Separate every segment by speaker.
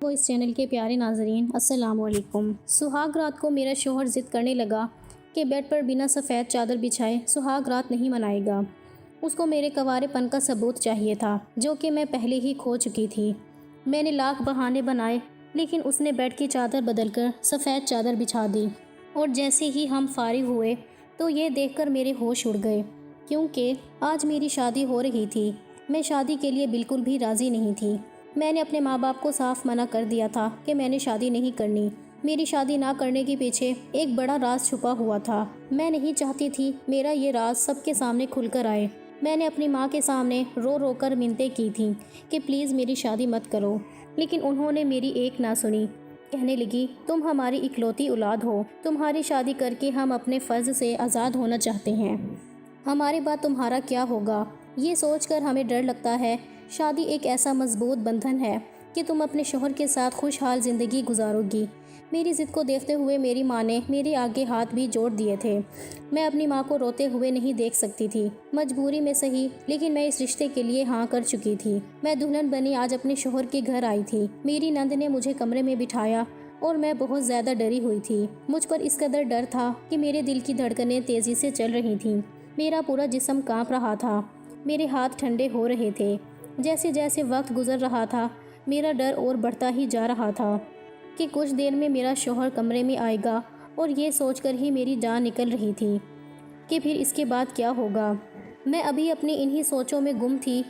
Speaker 1: وہ اس چینل کے پیارے ناظرین السلام علیکم۔ سہاگ رات کو میرا شوہر ضد کرنے لگا کہ بیڈ پر بنا سفید چادر بچھائے سہاگ رات نہیں منائے گا۔ اس کو میرے کنوارے پن کا ثبوت چاہیے تھا جو کہ میں پہلے ہی کھو چکی تھی۔ میں نے لاکھ بہانے بنائے لیکن اس نے بیڈ کی چادر بدل کر سفید چادر بچھا دی، اور جیسے ہی ہم فارغ ہوئے تو یہ دیکھ کر میرے ہوش اڑ گئے کیونکہ آج میری شادی ہو رہی تھی۔ میں شادی کے لیے بالکل بھی راضی نہیں تھی۔ میں نے اپنے ماں باپ کو صاف منع کر دیا تھا کہ میں نے شادی نہیں کرنی۔ میری شادی نہ کرنے کے پیچھے ایک بڑا راز چھپا ہوا تھا۔ میں نہیں چاہتی تھی میرا یہ راز سب کے سامنے کھل کر آئے۔ میں نے اپنی ماں کے سامنے رو رو کر منتیں کی تھیں کہ پلیز میری شادی مت کرو، لیکن انہوں نے میری ایک نہ سنی۔ کہنے لگی تم ہماری اکلوتی اولاد ہو، تمہاری شادی کر کے ہم اپنے فرض سے آزاد ہونا چاہتے ہیں، ہمارے بعد تمہارا کیا ہوگا؟ یہ سوچ کر ہمیں ڈر لگتا ہے۔ شادی ایک ایسا مضبوط بندھن ہے کہ تم اپنے شوہر کے ساتھ خوشحال زندگی گزارو گی۔ میری ضد کو دیکھتے ہوئے میری ماں نے میرے آگے ہاتھ بھی جوڑ دیے تھے۔ میں اپنی ماں کو روتے ہوئے نہیں دیکھ سکتی تھی، مجبوری میں صحیح، لیکن میں اس رشتے کے لیے ہاں کر چکی تھی۔ میں دلہن بنی آج اپنے شوہر کے گھر آئی تھی۔ میری نند نے مجھے کمرے میں بٹھایا اور میں بہت زیادہ ڈری ہوئی تھی۔ مجھ پر اس قدر ڈر تھا کہ میرے دل کی دھڑکنیں تیزی سے چل رہی تھیں، میرا پورا جسم کانپ رہا تھا، میرے ہاتھ ٹھنڈے ہو رہے تھے۔ جیسے جیسے وقت گزر رہا تھا میرا ڈر اور بڑھتا ہی جا رہا تھا کہ کچھ دیر میں میرا شوہر کمرے میں آئے گا، اور یہ سوچ کر ہی میری جان نکل رہی تھی کہ پھر اس کے بعد کیا ہوگا۔ میں ابھی اپنی انہی سوچوں میں گم تھی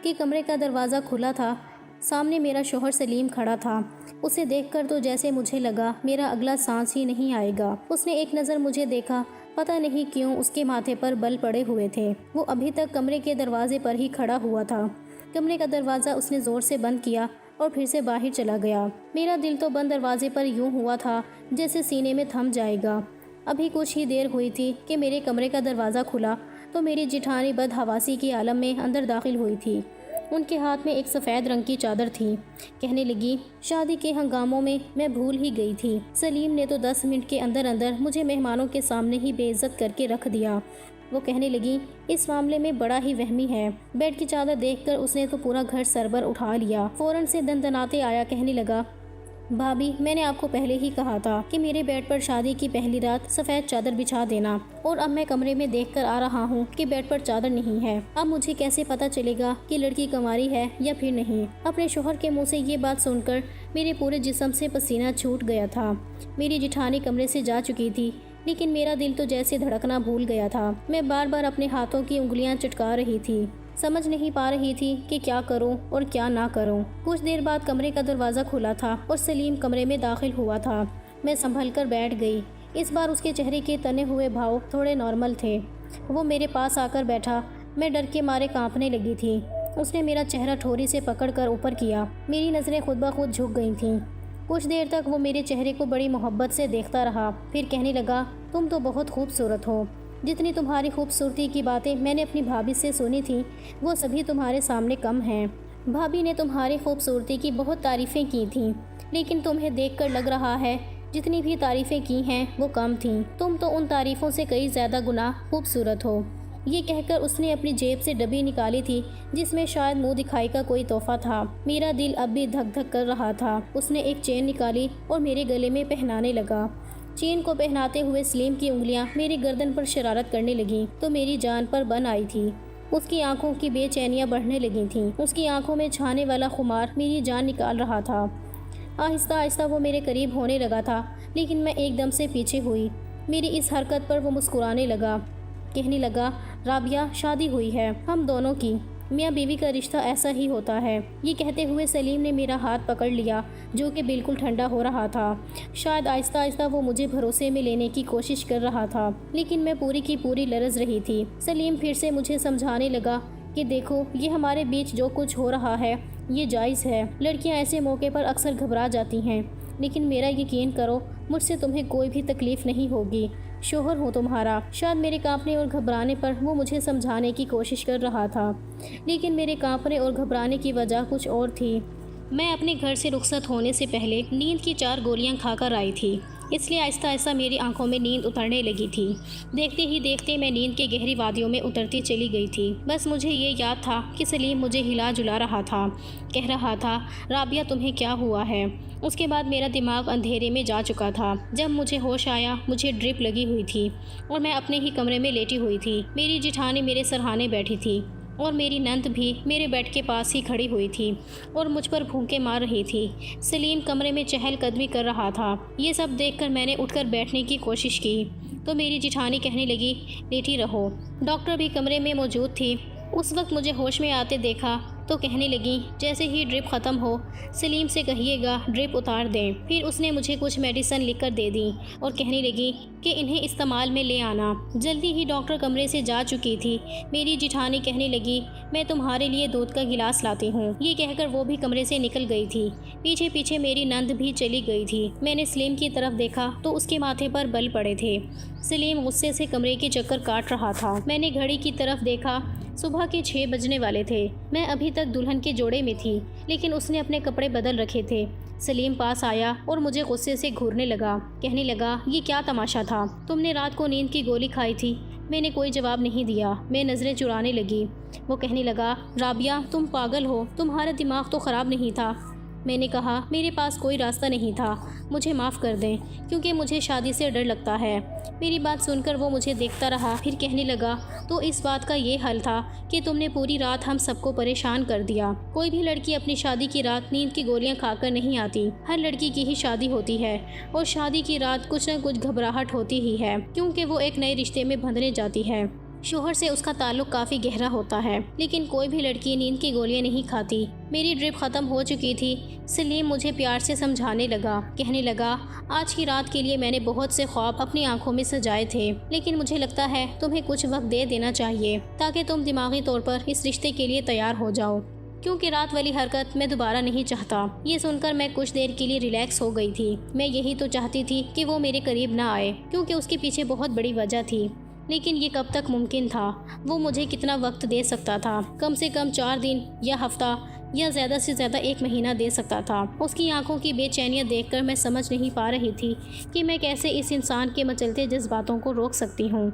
Speaker 1: کہ کمرے کا دروازہ کھلا تھا۔ سامنے میرا شوہر سلیم کھڑا تھا۔ اسے دیکھ کر تو جیسے مجھے لگا میرا اگلا سانس ہی نہیں آئے گا۔ اس نے ایک نظر مجھے دیکھا، پتہ نہیں کیوں اس کے ماتھے پر بل پڑے ہوئے تھے۔ وہ ابھی تک کمرے کے دروازے پر ہی کھڑا ہوا تھا۔ کمرے کا دروازہ اس نے زور سے بند کیا اور پھر سے باہر چلا گیا۔ میرا دل تو بند دروازے پر یوں ہوا تھا جیسے سینے میں تھم جائے گا۔ ابھی کچھ ہی دیر ہوئی تھی کہ میرے کمرے کا دروازہ کھلا تو میری جٹھانی بدحواسی کی عالم میں اندر داخل ہوئی تھی۔ ان کے ہاتھ میں ایک سفید رنگ کی چادر تھی۔ کہنے لگی شادی کے ہنگاموں میں بھول ہی گئی تھی، سلیم نے تو 10 منٹ کے اندر اندر مجھے مہمانوں کے سامنے ہی بے عزت کر کے رکھ دیا۔ وہ کہنے لگی اس معاملے میں بڑا ہی وہمی ہے۔ بیڈ کی چادر دیکھ کر اس نے تو پورا گھر سربر اٹھا لیا۔ فوراً سے دندناتے آیا، کہنے لگا بھابی میں نے آپ کو پہلے ہی کہا تھا کہ میرے بیڈ پر شادی کی پہلی رات سفید چادر بچھا دینا، اور اب میں کمرے میں دیکھ کر آ رہا ہوں کہ بیڈ پر چادر نہیں ہے۔ اب مجھے کیسے پتا چلے گا کہ لڑکی کنواری ہے یا پھر نہیں؟ اپنے شوہر کے منہ سے یہ بات سن کر میرے پورے جسم سے پسینہ چھوٹ گیا تھا۔ میری جٹھانی کمرے سے جا چکی تھی لیکن میرا دل تو جیسے دھڑکنا بھول گیا تھا۔ میں بار بار اپنے ہاتھوں کی انگلیاں چٹکا رہی تھی، سمجھ نہیں پا رہی تھی کہ کیا کروں اور کیا نہ کروں۔ کچھ دیر بعد کمرے کا دروازہ کھلا تھا اور سلیم کمرے میں داخل ہوا تھا۔ میں سنبھل کر بیٹھ گئی۔ اس بار اس کے چہرے کے تنے ہوئے بھاؤ تھوڑے نارمل تھے۔ وہ میرے پاس آ کر بیٹھا۔ میں ڈر کے مارے کانپنے لگی تھی۔ اس نے میرا چہرہ ٹھوری سے پکڑ کر اوپر کیا۔ میری نظریں خود بخود جھک گئی تھیں۔ کچھ دیر تک وہ میرے چہرے کو بڑی محبت سے دیکھتا رہا، پھر کہنے لگا تم تو بہت خوبصورت ہو۔ جتنی تمہاری خوبصورتی کی باتیں میں نے اپنی بھابھی سے سنی تھیں وہ سبھی تمہارے سامنے کم ہیں۔ بھابھی نے تمہاری خوبصورتی کی بہت تعریفیں کی تھیں، لیکن تمہیں دیکھ کر لگ رہا ہے جتنی بھی تعریفیں کی ہیں وہ کم تھیں۔ تم تو ان تعریفوں سے کئی زیادہ گنا خوبصورت ہو۔ یہ کہہ کر اس نے اپنی جیب سے ڈبی نکالی تھی جس میں شاید منہ دکھائی کا کوئی تحفہ تھا۔ میرا دل اب بھی دھک دھک کر رہا تھا۔ اس نے ایک چین نکالی اور میرے گلے میں پہنانے لگا۔ چین کو پہناتے ہوئے سلیم کی انگلیاں میری گردن پر شرارت کرنے لگیں تو میری جان پر بن آئی تھی۔ اس کی آنکھوں کی بے چینیاں بڑھنے لگی تھیں۔ اس کی آنکھوں میں چھانے والا خمار میری جان نکال رہا تھا۔ آہستہ آہستہ وہ میرے قریب ہونے لگا تھا لیکن میں ایک دم سے پیچھے ہوئی۔ میری اس حرکت پر وہ مسکرانے لگا، کہنے لگا رابعہ شادی ہوئی ہے ہم دونوں کی، میاں بیوی کا رشتہ ایسا ہی ہوتا ہے۔ یہ کہتے ہوئے سلیم نے میرا ہاتھ پکڑ لیا جو کہ بالکل ٹھنڈا ہو رہا تھا۔ شاید آہستہ آہستہ وہ مجھے بھروسے میں لینے کی کوشش کر رہا تھا لیکن میں پوری کی پوری لرز رہی تھی۔ سلیم پھر سے مجھے سمجھانے لگا کہ دیکھو یہ ہمارے بیچ جو کچھ ہو رہا ہے یہ جائز ہے، لڑکیاں ایسے موقع پر اکثر گھبرا جاتی ہیں، لیکن میرا یقین کرو مجھ سے تمہیں کوئی بھی تکلیف نہیں ہوگی، شوہر ہوں تمہارا۔ شاید میرے کانپنے اور گھبرانے پر وہ مجھے سمجھانے کی کوشش کر رہا تھا لیکن میرے کانپنے اور گھبرانے کی وجہ کچھ اور تھی۔ میں اپنے گھر سے رخصت ہونے سے پہلے نیند کی 4 گولیاں کھا کر آئی تھی۔ اس لیے آہستہ آہستہ میری آنکھوں میں نیند اترنے لگی تھی۔ دیکھتے ہی دیکھتے میں نیند کے گہری وادیوں میں اترتی چلی گئی تھی۔ بس مجھے یہ یاد تھا کہ سلیم مجھے ہلا جلا رہا تھا، کہہ رہا تھا رابعہ تمہیں کیا ہوا ہے۔ اس کے بعد میرا دماغ اندھیرے میں جا چکا تھا۔ جب مجھے ہوش آیا مجھے ڈرپ لگی ہوئی تھی اور میں اپنے ہی کمرے میں لیٹی ہوئی تھی۔ میری جیٹھانی میرے سرہانے بیٹھی تھی اور میری نند بھی میرے بیڈ کے پاس ہی کھڑی ہوئی تھی اور مجھ پر پھونکے مار رہی تھی۔ سلیم کمرے میں چہل قدمی کر رہا تھا۔ یہ سب دیکھ کر میں نے اٹھ کر بیٹھنے کی کوشش کی تو میری جیٹھانی کہنے لگی لیٹی رہو۔ ڈاکٹر بھی کمرے میں موجود تھی۔ اس وقت مجھے ہوش میں آتے دیکھا تو کہنے لگی جیسے ہی ڈرپ ختم ہو سلیم سے کہیے گا ڈرپ اتار دیں۔ پھر اس نے مجھے کچھ میڈیسن لکھ کر دے دی اور کہنے لگی کہ انہیں استعمال میں لے آنا۔ جلدی ہی ڈاکٹر کمرے سے جا چکی تھی۔ میری جیٹھانی کہنے لگی میں تمہارے لیے دودھ کا گلاس لاتی ہوں۔ یہ کہہ کر وہ بھی کمرے سے نکل گئی تھی۔ پیچھے پیچھے میری نند بھی چلی گئی تھی۔ میں نے سلیم کی طرف دیکھا تو اس کے ماتھے پر بل پڑے تھے۔ سلیم غصے سے کمرے کے چکر کاٹ رہا تھا۔ میں نے گھڑی کی طرف دیکھا، صبح کے 6 بجنے والے تھے۔ میں ابھی تک دلہن کے جوڑے میں تھی لیکن اس نے اپنے کپڑے بدل رکھے تھے۔ سلیم پاس آیا اور مجھے غصے سے گھورنے لگا، کہنے لگا یہ کیا تماشا تھا، تم نے رات کو نیند کی گولی کھائی تھی۔ میں نے کوئی جواب نہیں دیا۔ میں نظریں چرانے لگی۔ وہ کہنے لگا رابعہ تم پاگل ہو، تمہارا دماغ تو خراب نہیں تھا۔ میں نے کہا میرے پاس کوئی راستہ نہیں تھا، مجھے معاف کر دیں کیونکہ مجھے شادی سے ڈر لگتا ہے۔ میری بات سن کر وہ مجھے دیکھتا رہا، پھر کہنے لگا تو اس بات کا یہ حل تھا کہ تم نے پوری رات ہم سب کو پریشان کر دیا۔ کوئی بھی لڑکی اپنی شادی کی رات نیند کی گولیاں کھا کر نہیں آتی۔ ہر لڑکی کی ہی شادی ہوتی ہے اور شادی کی رات کچھ نہ کچھ گھبراہٹ ہوتی ہی ہے کیونکہ وہ ایک نئے رشتے میں بندھنے جاتی ہے۔ شوہر سے اس کا تعلق کافی گہرا ہوتا ہے لیکن کوئی بھی لڑکی نیند کی گولیاں نہیں کھاتی۔ میری ڈرپ ختم ہو چکی تھی۔ سلیم مجھے پیار سے سمجھانے لگا، کہنے لگا آج کی رات کے لیے میں نے بہت سے خواب اپنی آنکھوں میں سجائے تھے لیکن مجھے لگتا ہے تمہیں کچھ وقت دے دینا چاہیے تاکہ تم دماغی طور پر اس رشتے کے لیے تیار ہو جاؤ، کیونکہ رات والی حرکت میں دوبارہ نہیں چاہتا۔ یہ سن کر میں کچھ دیر کے لیے ریلیکس ہو گئی تھی۔ میں یہی تو چاہتی تھی کہ وہ میرے قریب نہ آئے کیونکہ اس کے پیچھے بہت بڑی وجہ تھی، لیکن یہ کب تک ممکن تھا؟ وہ مجھے کتنا وقت دے سکتا تھا؟ کم سے کم 4 دن یا ہفتہ یا زیادہ سے زیادہ 1 مہینہ دے سکتا تھا۔ اس کی آنکھوں کی بے چینیاں دیکھ کر میں سمجھ نہیں پا رہی تھی کہ میں کیسے اس انسان کے مچلتے جذباتوں کو روک سکتی ہوں۔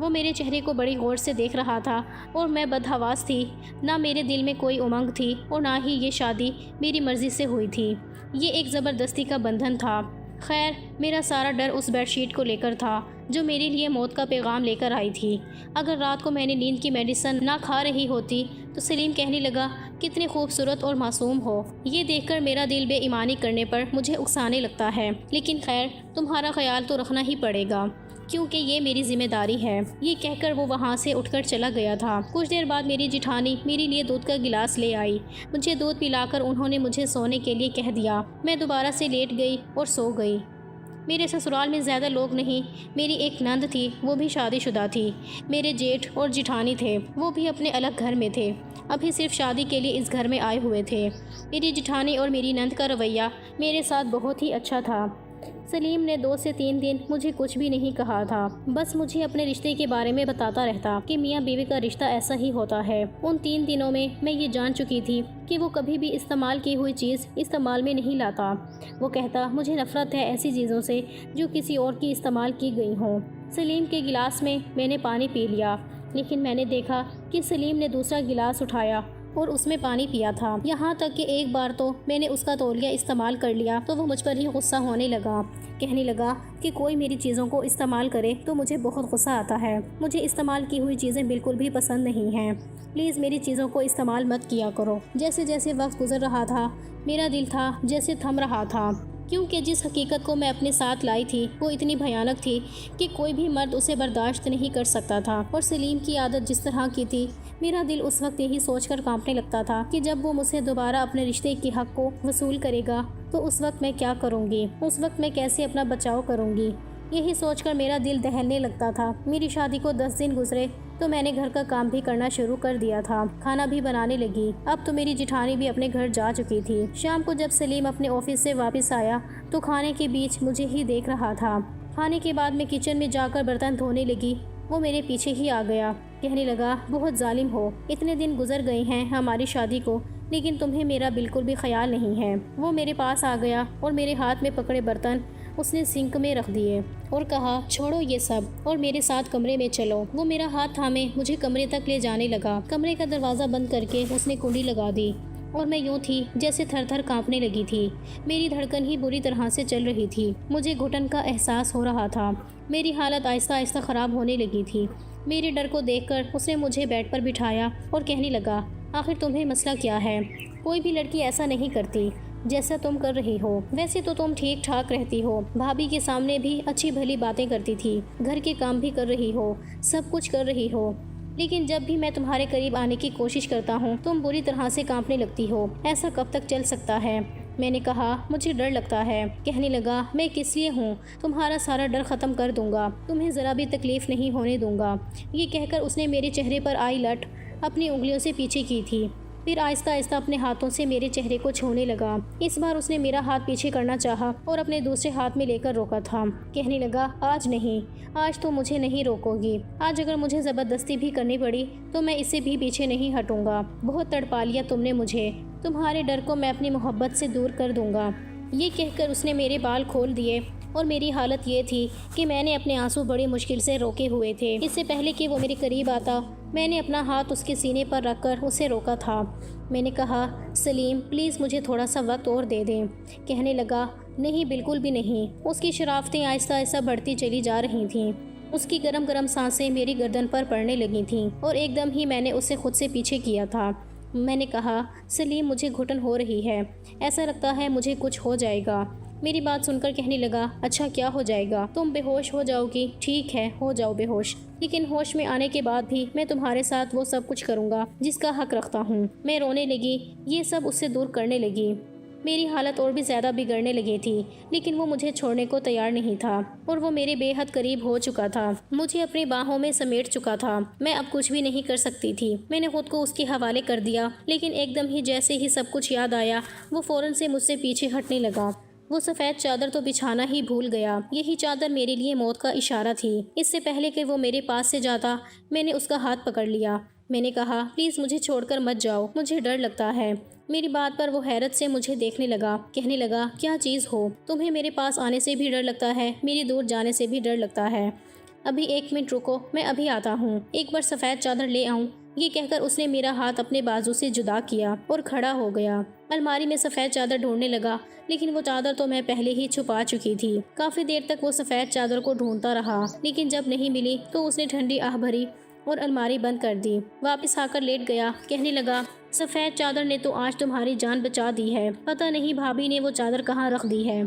Speaker 1: وہ میرے چہرے کو بڑی غور سے دیکھ رہا تھا اور میں بدحواس تھی۔ نہ میرے دل میں کوئی امنگ تھی اور نہ ہی یہ شادی میری مرضی سے ہوئی تھی۔ یہ ایک زبردستی کا بندھن تھا۔ خیر میرا سارا ڈر اس بیڈ شیٹ کو لے کر تھا جو میرے لیے موت کا پیغام لے کر آئی تھی۔ اگر رات کو میں نے نیند کی میڈیسن نہ کھا رہی ہوتی تو سلیم کہنے لگا کتنی خوبصورت اور معصوم ہو۔ یہ دیکھ کر میرا دل بے ایمانی کرنے پر مجھے اکسانے لگتا ہے، لیکن خیر تمہارا خیال تو رکھنا ہی پڑے گا کیونکہ یہ میری ذمہ داری ہے۔ یہ کہہ کر وہ وہاں سے اٹھ کر چلا گیا تھا۔ کچھ دیر بعد میری جیٹھانی میرے لیے دودھ کا گلاس لے آئی۔ مجھے دودھ پلا کر انہوں نے مجھے سونے کے لیے کہہ دیا۔ میں دوبارہ سے لیٹ گئی اور سو گئی۔ میرے سسرال میں زیادہ لوگ نہیں، میری ایک نند تھی، وہ بھی شادی شدہ تھی۔ میرے جیٹھ اور جیٹھانی تھے، وہ بھی اپنے الگ گھر میں تھے، ابھی صرف شادی کے لیے اس گھر میں آئے ہوئے تھے۔ میری جیٹھانی اور میری نند کا رویہ میرے ساتھ بہت ہی اچھا تھا۔ سلیم نے 2 سے 3 دن مجھے کچھ بھی نہیں کہا تھا، بس مجھے اپنے رشتے کے بارے میں بتاتا رہتا کہ میاں بیوی کا رشتہ ایسا ہی ہوتا ہے۔ ان 3 دنوں میں یہ جان چکی تھی کہ وہ کبھی بھی استعمال کی ہوئی چیز استعمال میں نہیں لاتا۔ وہ کہتا مجھے نفرت ہے ایسی چیزوں سے جو کسی اور کی استعمال کی گئی ہوں۔ سلیم کے گلاس میں نے پانی پی لیا، لیکن میں نے دیکھا کہ سلیم نے دوسرا گلاس اٹھایا اور اس میں پانی پیا تھا۔ یہاں تک کہ ایک بار تو میں نے اس کا تولیہ استعمال کر لیا تو وہ مجھ پر ہی غصہ ہونے لگا، کہنے لگا کہ کوئی میری چیزوں کو استعمال کرے تو مجھے بہت غصہ آتا ہے۔ مجھے استعمال کی ہوئی چیزیں بالکل بھی پسند نہیں ہیں، پلیز میری چیزوں کو استعمال مت کیا کرو۔ جیسے جیسے وقت گزر رہا تھا میرا دل تھا جیسے تھم رہا تھا، کیونکہ جس حقیقت کو میں اپنے ساتھ لائی تھی وہ اتنی بھیانک تھی کہ کوئی بھی مرد اسے برداشت نہیں کر سکتا تھا۔ اور سلیم کی عادت جس طرح کی تھی، میرا دل اس وقت یہی سوچ کر کانپنے لگتا تھا کہ جب وہ مجھ سے دوبارہ اپنے رشتے کے حق کو وصول کرے گا تو اس وقت میں کیا کروں گی، اس وقت میں کیسے اپنا بچاؤ کروں گی۔ یہی سوچ کر میرا دل دہلنے لگتا تھا۔ میری شادی کو 10 دن گزرے تو میں نے گھر کا کام بھی کرنا شروع کر دیا تھا، کھانا بھی بنانے لگی۔ اب تو میری جیٹھانی بھی اپنے گھر جا چکی تھی۔ شام کو جب سلیم اپنے آفس سے واپس آیا تو کھانے کے بیچ مجھے ہی دیکھ رہا تھا۔ کھانے کے بعد میں کچن میں جا کر برتن دھونے لگی، وہ میرے پیچھے ہی آ گیا، کہنے لگا بہت ظالم ہو، اتنے دن گزر گئے ہیں ہماری شادی کو لیکن تمہیں میرا بالکل بھی خیال نہیں ہے۔ وہ میرے پاس آ گیا اور میرے ہاتھ میں پکڑے برتن اس نے سنک میں رکھ دیے اور کہا چھوڑو یہ سب اور میرے ساتھ کمرے میں چلو۔ وہ میرا ہاتھ تھامے مجھے کمرے تک لے جانے لگا۔ کمرے کا دروازہ بند کر کے اس نے کنڈی لگا دی اور میں یوں تھی جیسے تھر تھر کانپنے لگی تھی۔ میری دھڑکن ہی بری طرح سے چل رہی تھی۔ مجھے گھٹن کا احساس ہو رہا تھا۔ میری حالت آہستہ آہستہ خراب ہونے لگی تھی۔ میرے ڈر کو دیکھ کر اس نے مجھے بیڈ پر بٹھایا اور کہنے لگا آخر تمہیں مسئلہ کیا ہے؟ کوئی بھی لڑکی ایسا نہیں کرتی جیسا تم کر رہی ہو۔ ویسے تو تم ٹھیک ٹھاک رہتی ہو، بھابھی کے سامنے بھی اچھی بھلی باتیں کرتی تھی، گھر کے کام بھی کر رہی ہو، سب کچھ کر رہی ہو، لیکن جب بھی میں تمہارے قریب آنے کی کوشش کرتا ہوں تم بری طرح سے کانپنے لگتی ہو۔ ایسا کب تک چل سکتا ہے؟ میں نے کہا مجھے ڈر لگتا ہے۔ کہنے لگا میں کس لیے ہوں، تمہارا سارا ڈر ختم کر دوں گا، تمہیں ذرا بھی تکلیف نہیں ہونے دوں گا۔ یہ کہہ کر اس نے میرے چہرے پر آئی لٹ اپنی انگلیوں سے پیچھے کی تھی، پھر آہستہ آہستہ اپنے ہاتھوں سے میرے چہرے کو چھونے لگا۔ اس بار اس نے میرا ہاتھ پیچھے کرنا چاہا اور اپنے دوسرے ہاتھ میں لے کر روکا تھا۔ کہنے لگا آج نہیں، آج تو مجھے نہیں روکو گی، آج اگر مجھے زبردستی بھی کرنی پڑی تو میں اس سے بھی پیچھے نہیں ہٹوں گا۔ بہت تڑپا لیا تم نے مجھے، تمہارے ڈر کو میں اپنی محبت سے دور کر دوں گا۔ یہ کہہ کر اس نے میرے بال کھول دیے اور میری حالت یہ تھی کہ میں نے اپنے آنسو بڑی مشکل سے روکے ہوئے تھے۔ اس سے پہلے کہ وہ میرے قریب آتا میں نے اپنا ہاتھ اس کے سینے پر رکھ کر اسے روکا تھا۔ میں نے کہا سلیم پلیز مجھے تھوڑا سا وقت اور دے دیں۔ کہنے لگا نہیں بالکل بھی نہیں۔ اس کی شرافتیں آہستہ آہستہ بڑھتی چلی جا رہی تھیں۔ اس کی گرم گرم سانسیں میری گردن پر پڑنے لگی تھیں اور ایک دم ہی میں نے اسے خود سے پیچھے کیا تھا۔ میں نے کہا سلیم مجھے گھٹن ہو رہی ہے، ایسا لگتا ہے مجھے کچھ ہو جائے گا۔ میری بات سن کر کہنے لگا اچھا کیا ہو جائے گا؟ تم بے ہوش ہو جاؤ گی، ٹھیک ہے ہو جاؤ بے ہوش، لیکن ہوش میں آنے کے بعد بھی میں تمہارے ساتھ وہ سب کچھ کروں گا جس کا حق رکھتا ہوں۔ میں رونے لگی، یہ سب اس سے دور کرنے لگی۔ میری حالت اور بھی زیادہ بگڑنے لگی تھی، لیکن وہ مجھے چھوڑنے کو تیار نہیں تھا اور وہ میرے بے حد قریب ہو چکا تھا، مجھے اپنی باہوں میں سمیٹ چکا تھا۔ میں اب کچھ بھی نہیں کر سکتی تھی۔ میں نے خود کو اس کے حوالے کر دیا، لیکن ایک دم ہی جیسے ہی سب کچھ یاد آیا وہ فوراً سے مجھ سے پیچھے ہٹنے لگا۔ وہ سفید چادر تو بچھانا ہی بھول گیا۔ یہی چادر میرے لیے موت کا اشارہ تھی۔ اس سے پہلے کہ وہ میرے پاس سے جاتا میں نے اس کا ہاتھ پکڑ لیا۔ میں نے کہا پلیز مجھے چھوڑ کر مت جاؤ، مجھے ڈر لگتا ہے۔ میری بات پر وہ حیرت سے مجھے دیکھنے لگا۔ کہنے لگا کیا چیز ہو، تمہیں میرے پاس آنے سے بھی ڈر لگتا ہے، میری دور جانے سے بھی ڈر لگتا ہے؟ ابھی ایک منٹ رکو، میں ابھی آتا ہوں، ایک بار سفید چادر لے آؤں۔ یہ کہہ کر اس نے میرا ہاتھ اپنے بازو سے جدا کیا اور کھڑا ہو گیا۔ الماری میں سفید چادر ڈھونڈنے لگا، لیکن وہ چادر تو میں پہلے ہی چھپا چکی تھی۔ کافی دیر تک وہ سفید چادر کو ڈھونڈتا رہا، لیکن جب نہیں ملی تو اس نے ٹھنڈی آہ بھری اور الماری بند کر دی۔ واپس آ کر لیٹ گیا۔ کہنے لگا سفید چادر نے تو آج تمہاری جان بچا دی ہے، پتہ نہیں بھابھی نے وہ چادر کہاں رکھ دی ہے۔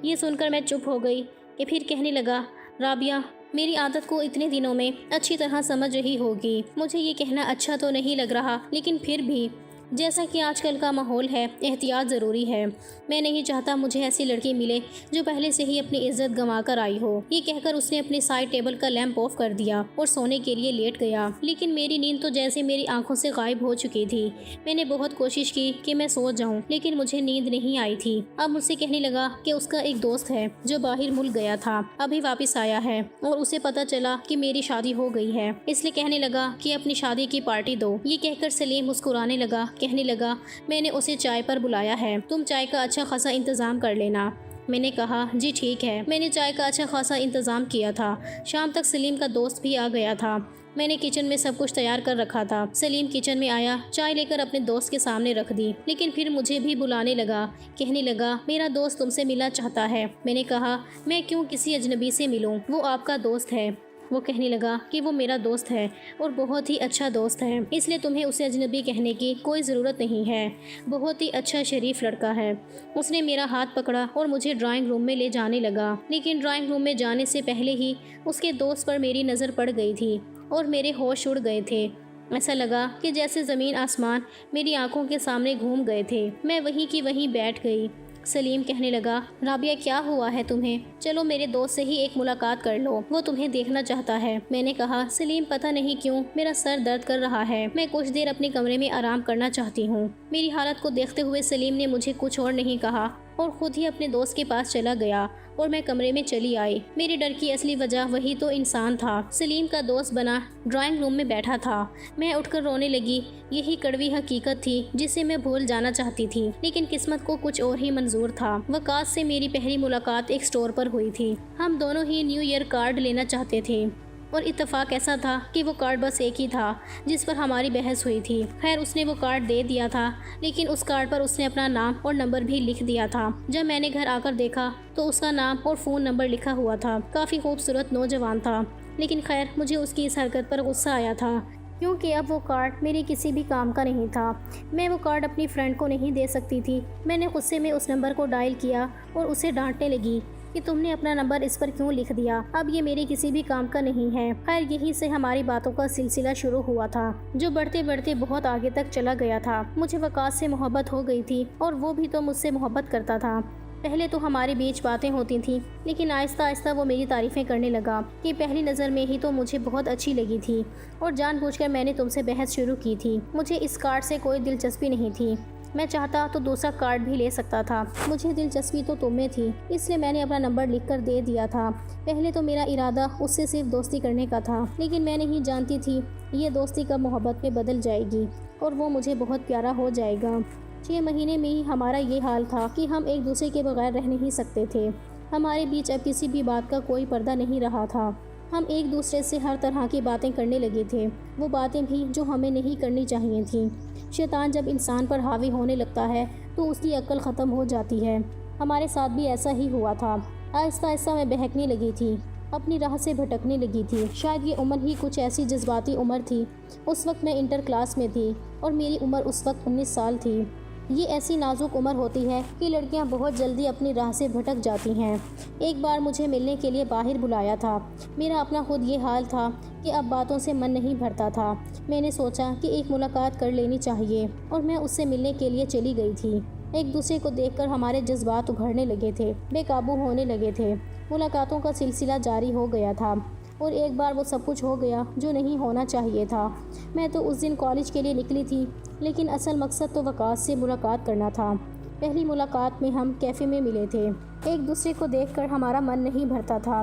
Speaker 1: یہ سن کر میں چپ ہو گئی کہ پھر کہنے لگا رابعہ میری عادت کو اتنے دنوں میں اچھی طرح سمجھ رہی ہوگی، مجھے یہ کہنا اچھا تو نہیں لگ رہا، لیکن پھر بھی جیسا کہ آج کل کا ماحول ہے احتیاط ضروری ہے۔ میں نہیں چاہتا مجھے ایسی لڑکی ملے جو پہلے سے ہی اپنی عزت گنوا کر آئی ہو۔ یہ کہہ کر اس نے اپنے سائڈ ٹیبل کا لیمپ آف کر دیا اور سونے کے لیے لیٹ گیا، لیکن میری نیند تو جیسے میری آنکھوں سے غائب ہو چکی تھی۔ میں نے بہت کوشش کی کہ میں سو جاؤں، لیکن مجھے نیند نہیں آئی تھی۔ اب مجھ سے کہنے لگا کہ اس کا ایک دوست ہے جو باہر ملک گیا تھا، ابھی واپس آیا ہے اور اسے پتہ چلا کہ میری شادی ہو گئی ہے، اس لیے کہنے لگا کہ اپنی شادی کی پارٹی دو۔ یہ کہہ کر سلیم مسکرانے لگا۔ کہنے لگا میں نے اسے چائے پر بلایا ہے، تم چائے کا اچھا خاصا انتظام کر لینا۔ میں نے کہا جی ٹھیک ہے۔ میں نے چائے کا اچھا خاصا انتظام کیا تھا۔ شام تک سلیم کا دوست بھی آ گیا تھا۔ میں نے کچن میں سب کچھ تیار کر رکھا تھا۔ سلیم کچن میں آیا، چائے لے کر اپنے دوست کے سامنے رکھ دی، لیکن پھر مجھے بھی بلانے لگا۔ کہنے لگا میرا دوست تم سے ملنا چاہتا ہے۔ میں نے کہا میں کیوں کسی اجنبی سے ملوں، وہ آپ کا دوست ہے۔ وہ کہنے لگا کہ وہ میرا دوست ہے اور بہت ہی اچھا دوست ہے، اس لیے تمہیں اسے اجنبی کہنے کی کوئی ضرورت نہیں ہے، بہت ہی اچھا شریف لڑکا ہے۔ اس نے میرا ہاتھ پکڑا اور مجھے ڈرائنگ روم میں لے جانے لگا، لیکن ڈرائنگ روم میں جانے سے پہلے ہی اس کے دوست پر میری نظر پڑ گئی تھی اور میرے ہوش اڑ گئے تھے۔ ایسا لگا کہ جیسے زمین آسمان میری آنکھوں کے سامنے گھوم گئے تھے۔ میں وہیں کی وہیں بیٹھ گئی۔ سلیم کہنے لگا رابعہ کیا ہوا ہے تمہیں، چلو میرے دوست سے ہی ایک ملاقات کر لو، وہ تمہیں دیکھنا چاہتا ہے۔ میں نے کہا سلیم پتہ نہیں کیوں میرا سر درد کر رہا ہے، میں کچھ دیر اپنے کمرے میں آرام کرنا چاہتی ہوں۔ میری حالت کو دیکھتے ہوئے سلیم نے مجھے کچھ اور نہیں کہا اور خود ہی اپنے دوست کے پاس چلا گیا اور میں کمرے میں چلی آئی۔ میرے ڈر کی اصلی وجہ وہی تو انسان تھا، سلیم کا دوست بنا ڈرائنگ روم میں بیٹھا تھا۔ میں اٹھ کر رونے لگی۔ یہی کڑوی حقیقت تھی جسے میں بھول جانا چاہتی تھی، لیکن قسمت کو کچھ اور ہی منظور تھا۔ وقاص سے میری پہلی ملاقات ایک سٹور پر ہوئی تھی۔ ہم دونوں ہی نیو ایئر کارڈ لینا چاہتے تھے اور اتفاق ایسا تھا کہ وہ کارڈ بس ایک ہی تھا جس پر ہماری بحث ہوئی تھی۔ خیر اس نے وہ کارڈ دے دیا تھا، لیکن اس کارڈ پر اس نے اپنا نام اور نمبر بھی لکھ دیا تھا۔ جب میں نے گھر آ کر دیکھا تو اس کا نام اور فون نمبر لکھا ہوا تھا۔ کافی خوبصورت نوجوان تھا، لیکن خیر مجھے اس کی اس حرکت پر غصہ آیا تھا، کیونکہ اب وہ کارڈ میرے کسی بھی کام کا نہیں تھا۔ میں وہ کارڈ اپنی فرینڈ کو نہیں دے سکتی تھی۔ میں نے غصے میں اس نمبر کو ڈائل کیا اور اسے ڈانٹنے لگی کہ تم نے اپنا نمبر اس پر کیوں لکھ دیا، اب یہ میرے کسی بھی کام کا نہیں ہے۔ خیر یہیں سے ہماری باتوں کا سلسلہ شروع ہوا تھا، جو بڑھتے بڑھتے بہت آگے تک چلا گیا تھا۔ مجھے وقاص سے محبت ہو گئی تھی اور وہ بھی تو مجھ سے محبت کرتا تھا۔ پہلے تو ہمارے بیچ باتیں ہوتی تھیں، لیکن آہستہ آہستہ وہ میری تعریفیں کرنے لگا کہ پہلی نظر میں ہی تو مجھے بہت اچھی لگی تھی اور جان بوجھ کر میں نے تم سے بحث شروع کی تھی۔ مجھے اس کارڈ سے کوئی دلچسپی نہیں تھی، میں چاہتا تو دوسرا کارڈ بھی لے سکتا تھا۔ مجھے دلچسپی تو تم میں تھی، اس لیے میں نے اپنا نمبر لکھ کر دے دیا تھا۔ پہلے تو میرا ارادہ اس سے صرف دوستی کرنے کا تھا، لیکن میں نہیں جانتی تھی یہ دوستی کب محبت میں بدل جائے گی اور وہ مجھے بہت پیارا ہو جائے گا۔ 6 مہینے میں ہی ہمارا یہ حال تھا کہ ہم ایک دوسرے کے بغیر رہ نہیں سکتے تھے۔ ہمارے بیچ اب کسی بھی بات کا کوئی پردہ نہیں رہا تھا۔ ہم ایک دوسرے سے ہر طرح کی باتیں کرنے لگے تھے، وہ باتیں بھی جو ہمیں نہیں کرنی چاہیے تھیں۔ شیطان جب انسان پر حاوی ہونے لگتا ہے تو اس کی عقل ختم ہو جاتی ہے۔ ہمارے ساتھ بھی ایسا ہی ہوا تھا۔ آہستہ آہستہ میں بہکنے لگی تھی، اپنی راہ سے بھٹکنے لگی تھی۔ شاید یہ عمر ہی کچھ ایسی جذباتی عمر تھی۔ اس وقت میں انٹر کلاس میں تھی اور میری عمر اس وقت 19 سال تھی۔ یہ ایسی نازک عمر ہوتی ہے کہ لڑکیاں بہت جلدی اپنی راہ سے بھٹک جاتی ہیں۔ ایک بار مجھے ملنے کے لیے باہر بلایا تھا۔ میرا اپنا خود یہ حال تھا کہ اب باتوں سے من نہیں بھرتا تھا۔ میں نے سوچا کہ ایک ملاقات کر لینی چاہیے اور میں اس سے ملنے کے لیے چلی گئی تھی۔ ایک دوسرے کو دیکھ کر ہمارے جذبات ابھرنے لگے تھے، بے قابو ہونے لگے تھے۔ ملاقاتوں کا سلسلہ جاری ہو گیا تھا اور ایک بار وہ سب کچھ ہو گیا جو نہیں ہونا چاہیے تھا۔ میں تو اس دن کالج کے لیے نکلی تھی، لیکن اصل مقصد تو وقاص سے ملاقات کرنا تھا۔ پہلی ملاقات میں ہم کیفے میں ملے تھے۔ ایک دوسرے کو دیکھ کر ہمارا من نہیں بھرتا تھا،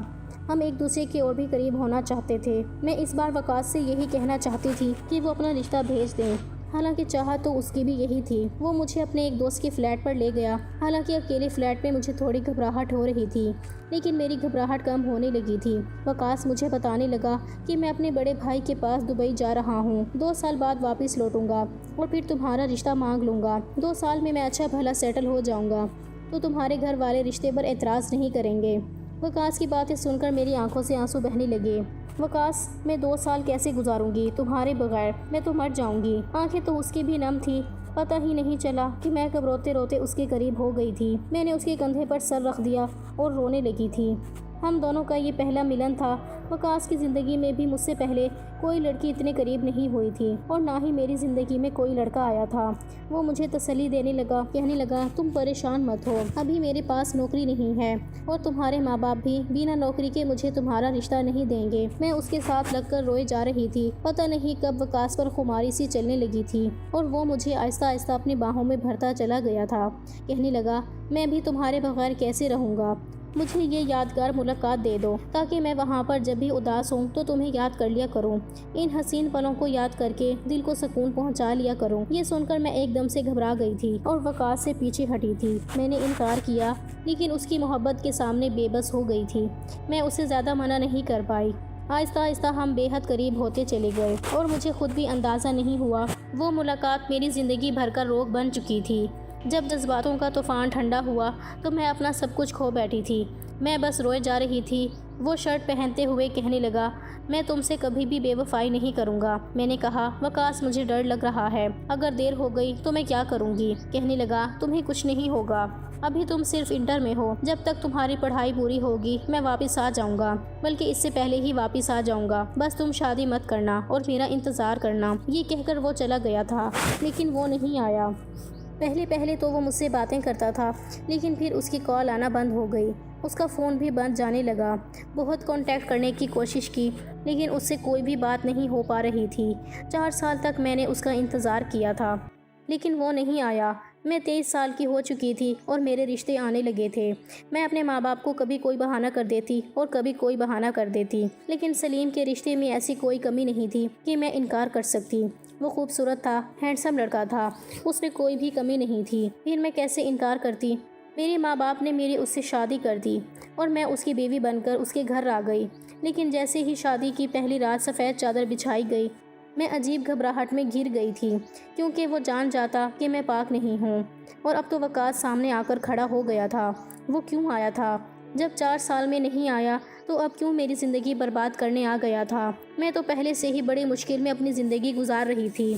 Speaker 1: ہم ایک دوسرے کے اور بھی قریب ہونا چاہتے تھے۔ میں اس بار وقاص سے یہی کہنا چاہتی تھی کہ وہ اپنا رشتہ بھیج دیں، حالانکہ چاہت تو اس کی بھی یہی تھی۔ وہ مجھے اپنے ایک دوست کے فلیٹ پر لے گیا۔ حالانکہ اکیلے فلیٹ میں مجھے تھوڑی گھبراہٹ ہو رہی تھی، لیکن میری گھبراہٹ کم ہونے لگی تھی۔ وقاص مجھے بتانے لگا کہ میں اپنے بڑے بھائی کے پاس دبئی جا رہا ہوں، 2 سال بعد واپس لوٹوں گا اور پھر تمہارا رشتہ مانگ لوں گا۔ 2 سال میں اچھا بھلا سیٹل ہو جاؤں گا تو تمہارے گھر والے رشتے پر اعتراض نہیں کریں گے۔ وقاص کی باتیں سن کر میری آنکھوں سے آنسو بہنے لگے۔ وقاص میں 2 سال کیسے گزاروں گی تمہارے بغیر، میں تو مر جاؤں گی۔ آنکھیں تو اس کی بھی نم تھی، پتہ ہی نہیں چلا کہ میں کب روتے روتے اس کے قریب ہو گئی تھی۔ میں نے اس کے کندھے پر سر رکھ دیا اور رونے لگی تھی۔ ہم دونوں کا یہ پہلا ملن تھا۔ وقاص کی زندگی میں بھی مجھ سے پہلے کوئی لڑکی اتنے قریب نہیں ہوئی تھی اور نہ ہی میری زندگی میں کوئی لڑکا آیا تھا۔ وہ مجھے تسلی دینے لگا، کہنے لگا تم پریشان مت ہو، ابھی میرے پاس نوکری نہیں ہے اور تمہارے ماں باپ بھی بنا نوکری کے مجھے تمہارا رشتہ نہیں دیں گے۔ میں اس کے ساتھ لگ کر روئے جا رہی تھی۔ پتہ نہیں کب وقاص پر خماری سی چلنے لگی تھی اور وہ مجھے آہستہ آہستہ اپنی باہوں میں بھرتا چلا گیا تھا۔ کہنے لگا میں بھی تمہارے بغیر کیسے رہوں گا، مجھے یہ یادگار ملاقات دے دو تاکہ میں وہاں پر جب بھی اداس ہوں تو تمہیں یاد کر لیا کروں، ان حسین پلوں کو یاد کر کے دل کو سکون پہنچا لیا کروں۔ یہ سن کر میں ایک دم سے گھبرا گئی تھی اور وقاص سے پیچھے ہٹی تھی۔ میں نے انکار کیا، لیکن اس کی محبت کے سامنے بے بس ہو گئی تھی۔ میں اسے زیادہ منع نہیں کر پائی۔ آہستہ آہستہ ہم بے حد قریب ہوتے چلے گئے اور مجھے خود بھی اندازہ نہیں ہوا وہ ملاقات میری زندگی بھر کا روگ بن چکی تھی۔ جب جذباتوں کا طوفان ٹھنڈا ہوا تو میں اپنا سب کچھ کھو بیٹھی تھی۔ میں بس روئے جا رہی تھی۔ وہ شرٹ پہنتے ہوئے کہنے لگا میں تم سے کبھی بھی بے وفائی نہیں کروں گا۔ میں نے کہا وقاص مجھے ڈر لگ رہا ہے، اگر دیر ہو گئی تو میں کیا کروں گی؟ کہنے لگا تمہیں کچھ نہیں ہوگا، ابھی تم صرف انٹر میں ہو، جب تک تمہاری پڑھائی پوری ہوگی میں واپس آ جاؤں گا، بلکہ اس سے پہلے ہی واپس آ جاؤں گا، بس تم شادی مت کرنا اور میرا انتظار کرنا۔ یہ کہہ کر وہ چلا گیا تھا، لیکن وہ نہیں آیا۔ پہلے تو وہ مجھ سے باتیں کرتا تھا، لیکن پھر اس کی کال آنا بند ہو گئی، اس کا فون بھی بند جانے لگا۔ بہت کانٹیکٹ کرنے کی کوشش کی، لیکن اس سے کوئی بھی بات نہیں ہو پا رہی تھی۔ 4 سال تک میں نے اس کا انتظار کیا تھا، لیکن وہ نہیں آیا۔ میں 23 سال کی ہو چکی تھی اور میرے رشتے آنے لگے تھے۔ میں اپنے ماں باپ کو کبھی کوئی بہانہ کر دیتی اور کبھی کوئی بہانہ کر دیتی، لیکن سلیم کے رشتے میں ایسی کوئی کمی نہیں تھی کہ میں انکار کر سکتی۔ وہ خوبصورت تھا، ہینڈسم لڑکا تھا، اس میں کوئی بھی کمی نہیں تھی، پھر میں کیسے انکار کرتی؟ میرے ماں باپ نے میری اس سے شادی کر دی اور میں اس کی بیوی بن کر اس کے گھر آ گئی، لیکن جیسے ہی شادی کی پہلی رات سفید چادر بچھائی گئی، میں عجیب گھبراہٹ میں گر گئی تھی، کیونکہ وہ جان جاتا کہ میں پاک نہیں ہوں۔ اور اب تو وقاص سامنے آ کر کھڑا ہو گیا تھا۔ وہ کیوں آیا تھا؟ جب 4 سال میں نہیں آیا تو اب کیوں میری زندگی برباد کرنے آ گیا تھا؟ میں تو پہلے سے ہی بڑی مشکل میں اپنی زندگی گزار رہی تھی۔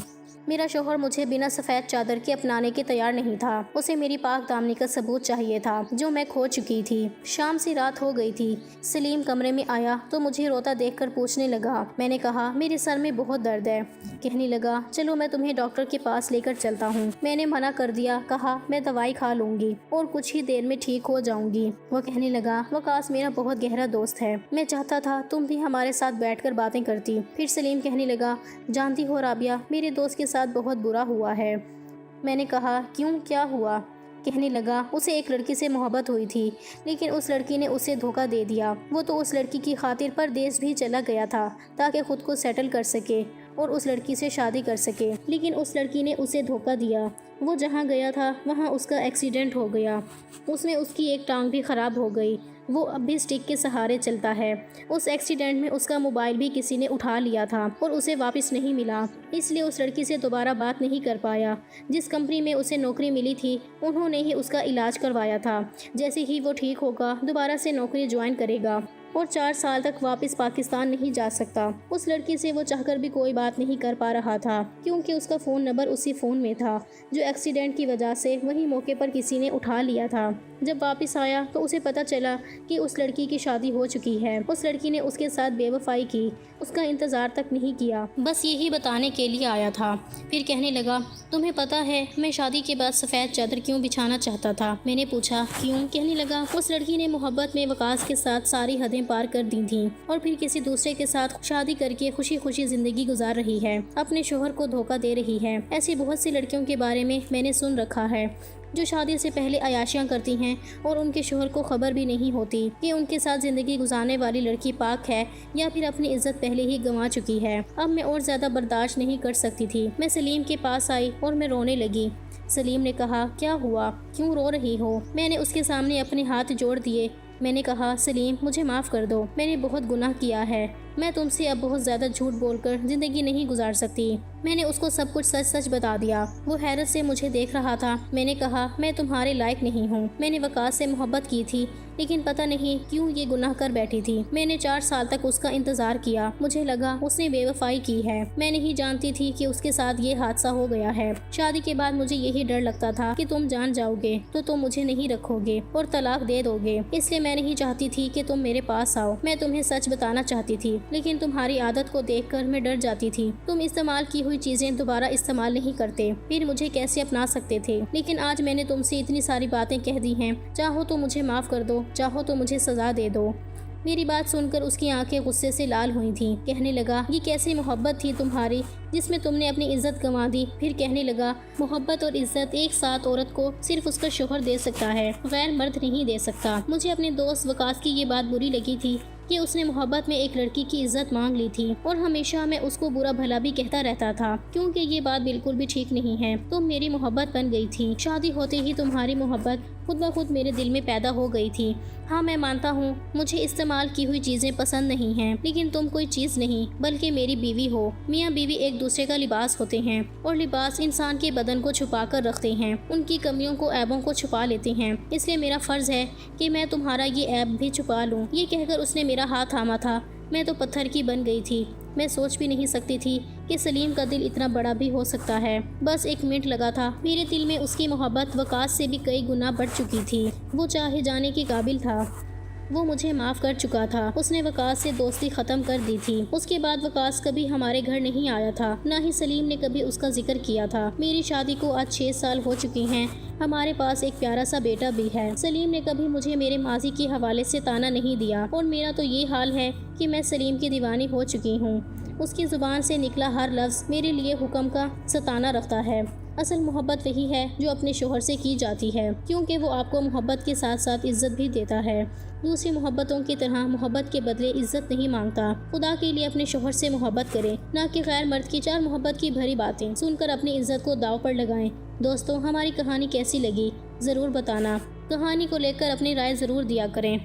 Speaker 1: میرا شوہر مجھے بنا سفید چادر کے اپنانے کے تیار نہیں تھا۔ اسے میری پاک دامنی کا ثبوت چاہیے تھا جو میں کھو چکی تھی۔ شام سی رات ہو گئی تھی۔ سلیم کمرے میں آیا تو مجھے روتا دیکھ کر پوچھنے لگا۔ میں نے کہا میرے سر میں بہت درد ہے۔ کہنے لگا چلو میں تمہیں ڈاکٹر کے پاس لے کر چلتا ہوں۔ میں نے منع کر دیا، کہا میں دوائی کھا لوں گی اور کچھ ہی دیر میں ٹھیک ہو جاؤں گی۔ وہ کہنے لگا وقاص میرا بہت گہرا دوست ہے، میں چاہتا تھا تم بھی ہمارے ساتھ بیٹھ کر باتیں کرتی۔ پھر سلیم کہنے لگا جانتی ہو رابعہ، میرے دوست کے ساتھ بہت برا ہوا ہے۔ میں نے کہا کیوں، کیا ہوا؟ کہنے لگا اسے ایک لڑکی سے محبت ہوئی تھی، لیکن اس لڑکی نے اسے دھوکہ دے دیا۔ وہ تو اس لڑکی کی خاطر پردیس بھی چلا گیا تھا تاکہ خود کو سیٹل کر سکے اور اس لڑکی سے شادی کر سکے، لیکن اس لڑکی نے اسے دھوکہ دیا۔ وہ جہاں گیا تھا وہاں اس کا ایکسیڈنٹ ہو گیا، اس میں اس کی ایک ٹانگ بھی خراب ہو گئی۔ وہ اب بھی اسٹک کے سہارے چلتا ہے۔ اس ایکسیڈنٹ میں اس کا موبائل بھی کسی نے اٹھا لیا تھا اور اسے واپس نہیں ملا، اس لیے اس لڑکی سے دوبارہ بات نہیں کر پایا۔ جس کمپنی میں اسے نوکری ملی تھی انہوں نے ہی اس کا علاج کروایا تھا۔ جیسے ہی وہ ٹھیک ہوگا دوبارہ سے نوکری جوائن کرے گا اور 4 سال تک واپس پاکستان نہیں جا سکتا۔ اس لڑکی سے وہ چاہ کر بھی کوئی بات نہیں کر پا رہا تھا، کیونکہ اس کا فون نمبر اسی فون میں تھا جو ایکسیڈنٹ کی وجہ سے وہی موقع پر کسی نے اٹھا لیا تھا۔ جب واپس آیا تو اسے پتہ چلا کہ اس لڑکی کی شادی ہو چکی ہے۔ اس لڑکی نے اس کے ساتھ بے وفائی کی، اس کا انتظار تک نہیں کیا، بس یہی بتانے کے لیے آیا تھا۔ پھر کہنے لگا تمہیں پتہ ہے میں شادی کے بعد سفید چادر کیوں بچھانا چاہتا تھا؟ میں نے پوچھا کیوں؟ کہنے لگا اس لڑکی نے محبت میں وقاص کے ساتھ ساری حدیں پار کر دی تھیں اور پھر کسی دوسرے کے ساتھ شادی کر کے خوشی خوشی زندگی گزار رہی ہے، اپنے شوہر کو دھوکہ دے رہی ہے۔ ایسی بہت سی لڑکیوں کے بارے میں نے سن رکھا ہے جو شادی سے پہلے عیاشیاں کرتی ہیں اور ان کے شوہر کو خبر بھی نہیں ہوتی کہ ان کے ساتھ زندگی گزارنے والی لڑکی پاک ہے یا پھر اپنی عزت پہلے ہی گنوا چکی ہے۔ اب میں اور زیادہ برداشت نہیں کر سکتی تھی۔ میں سلیم کے پاس آئی اور میں رونے لگی۔ سلیم نے کہا کیا ہوا، کیوں رو رہی ہو؟ میں نے اس کے سامنے اپنے ہاتھ جوڑ دیے۔ میں نے کہا سلیم مجھے معاف کر دو، میں نے بہت گناہ کیا ہے، میں تم سے اب بہت زیادہ جھوٹ بول کر زندگی نہیں گزار سکتی۔ میں نے اس کو سب کچھ سچ سچ بتا دیا۔ وہ حیرت سے مجھے دیکھ رہا تھا۔ میں نے کہا میں تمہارے لائق نہیں ہوں، میں نے وقاص سے محبت کی تھی لیکن پتہ نہیں کیوں یہ گناہ کر بیٹھی تھی۔ میں نے 4 سال تک اس کا انتظار کیا، مجھے لگا اس نے بے وفائی کی ہے، میں نہیں جانتی تھی کہ اس کے ساتھ یہ حادثہ ہو گیا ہے۔ شادی کے بعد مجھے یہی ڈر لگتا تھا کہ تم جان جاؤ گے تو تم مجھے نہیں رکھو گے اور طلاق دے دو گے، اس لیے میں نہیں چاہتی تھی کہ تم میرے پاس آؤ۔ میں تمہیں سچ بتانا چاہتی تھی لیکن تمہاری عادت کو دیکھ کر میں ڈر جاتی تھی۔ تم استعمال کی ہوئی چیزیں دوبارہ استعمال نہیں کرتے، پھر مجھے کیسے اپنا سکتے تھے؟ لیکن آج میں نے تم سے اتنی ساری باتیں کہہ دی ہیں، چاہو تو مجھے معاف کر دو، چاہو تو مجھے سزا دے دو۔ میری بات سن کر اس کی آنکھیں غصے سے لال ہوئی تھیں۔ کہنے لگا یہ کیسی محبت تھی تمہاری جس میں تم نے اپنی عزت گنوا دی؟ پھر کہنے لگا محبت اور عزت ایک ساتھ عورت کو صرف اس کا شوہر دے سکتا ہے، غیر مرد نہیں دے سکتا۔ مجھے اپنے دوست وقاص کی یہ بات بری لگی تھی کہ اس نے محبت میں ایک لڑکی کی عزت مانگ لی تھی اور ہمیشہ میں اس کو برا بھلا بھی کہتا رہتا تھا، کیونکہ یہ بات بالکل بھی ٹھیک نہیں ہے۔ تم میری محبت بن گئی تھی، شادی ہوتے ہی تمہاری محبت خود بخود میرے دل میں پیدا ہو گئی تھی۔ ہاں میں مانتا ہوں مجھے استعمال کی ہوئی چیزیں پسند نہیں ہیں، لیکن تم کوئی چیز نہیں بلکہ میری بیوی ہو۔ میاں بیوی ایک دوسرے کا لباس ہوتے ہیں اور لباس انسان کے بدن کو چھپا کر رکھتے ہیں، ان کی کمیوں کو، عیبوں کو چھپا لیتے ہیں، اس لیے میرا فرض ہے کہ میں تمہارا یہ عیب بھی چھپا لوں۔ یہ کہہ کر اس نے میرا ہاتھ تھاما تھا۔ میں تو پتھر کی بن گئی تھی، میں سوچ بھی نہیں سکتی تھی کہ سلیم کا دل اتنا بڑا بھی ہو سکتا ہے۔ بس 1 منٹ لگا تھا، میرے دل میں اس کی محبت وقاص سے بھی کئی گنا بڑھ چکی تھی۔ وہ چاہے جانے کے قابل تھا، وہ مجھے معاف کر چکا تھا، اس نے وقاص سے دوستی ختم کر دی تھی۔ اس کے بعد وقاص کبھی ہمارے گھر نہیں آیا تھا، نہ ہی سلیم نے کبھی اس کا ذکر کیا تھا۔ میری شادی کو آج 6 سال ہو چکی ہیں، ہمارے پاس ایک پیارا سا بیٹا بھی ہے۔ سلیم نے کبھی مجھے میرے ماضی کے حوالے سے تانا نہیں دیا اور میرا تو یہ حال ہے کہ میں سلیم کی دیوانی ہو چکی ہوں۔ اس کی زبان سے نکلا ہر لفظ میرے لیے حکم کا ستانہ رکھتا ہے۔ اصل محبت وہی ہے جو اپنے شوہر سے کی جاتی ہے، کیونکہ وہ آپ کو محبت کے ساتھ ساتھ عزت بھی دیتا ہے۔ دوسری محبتوں کی طرح محبت کے بدلے عزت نہیں مانگتا۔ خدا کے لیے اپنے شوہر سے محبت کریں، نہ کہ غیر مرد کی 4 محبت کی بھری باتیں سن کر اپنی عزت کو داؤ پر لگائیں۔ دوستو، ہماری کہانی کیسی لگی ضرور بتانا۔ کہانی کو لے کر اپنی رائے ضرور دیا کریں۔